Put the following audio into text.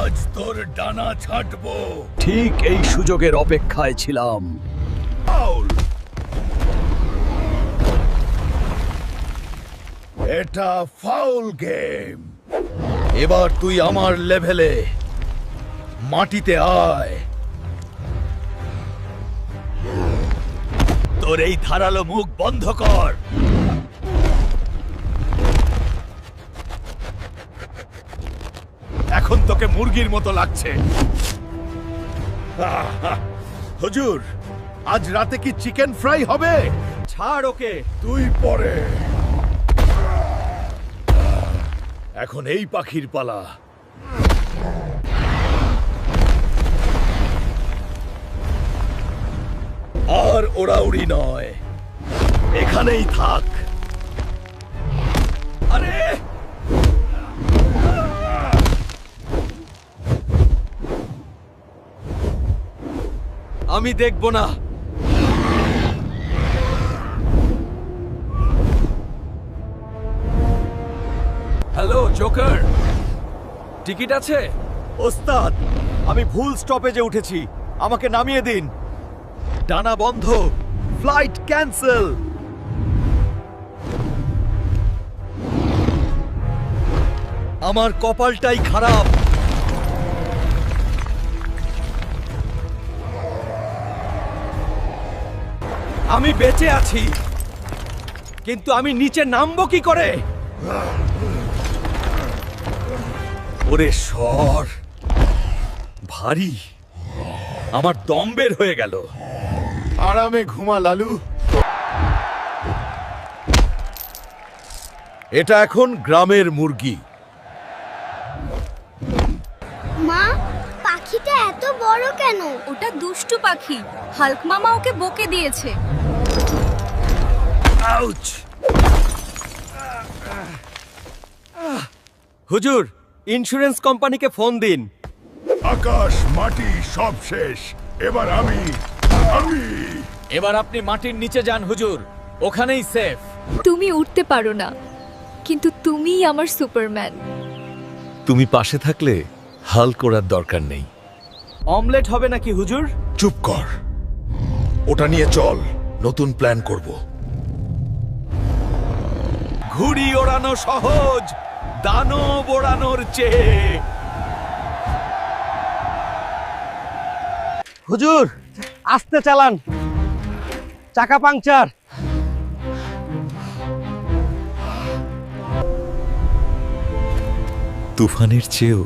আজ তোর ডানা ছাঁটবো। ঠিক এই সুযোগের অপেক্ষায় ছিলাম। ফাউল। এটা ফাউল গেম। এবার তুই আমার লেভেলে। মাটিতে আয়। তোর এই ধারালো মুখ বন্ধ কর। এখন তোকে মুরগির মতো লাগছে। হুজুর, আজ রাতে কি চিকেন ফ্রাই হবে? ছাড় ওকে। তুই পরে। এখন এই পাখির পালা। আর ওড়াউড়ি নয়, এখানেই থাক। আরে আমি দেখব না। হ্যালো জোকার, টিকিট আছে? ওস্তাদ, আমি ভুল স্টপেজে উঠেছি, আমাকে নামিয়ে দিন। ডানা বন্ধ, ফ্লাইট ক্যান্সেল। আমার কপালটাই খারাপ। আমি বেঁচে আছি, কিন্তু আমি নিচে নামবো কি করে? ওরে সর, ভারী। আমার দম বের হয়ে গেল। আরামে ঘুমা লালু। এটা এখন গ্রামের মুরগি। মা, পাখিটা এত বড় কেন? ওটা দুষ্টু পাখি, হাল্ক মামা ওকে বকে দিয়েছে। আউচ! হুজুর, ইন্স্যুরেন্স কোম্পানিকে ফোন দিন। আকাশ মাটি সব শেষ। এবার আমি। এবার আপনি মাটির নিচে যান হুজুর, ওখানেই সেফ। তুমি উঠতে পারো না, কিন্তু তুমিই আমার সুপারম্যান। তুমি পাশে থাকলে হাল করার দরকার নেই। অমলেট হবে নাকি হুজুর? চুপ কর, ওটা নিয়ে চল, নতুন প্ল্যান করব। ঘুড়ি ওড়ানো সহজ, দানব ওড়ানোর চেয়ে। হুজুর, আস্তে চালান, চাকা পাংচার। তুফানের চেয়েও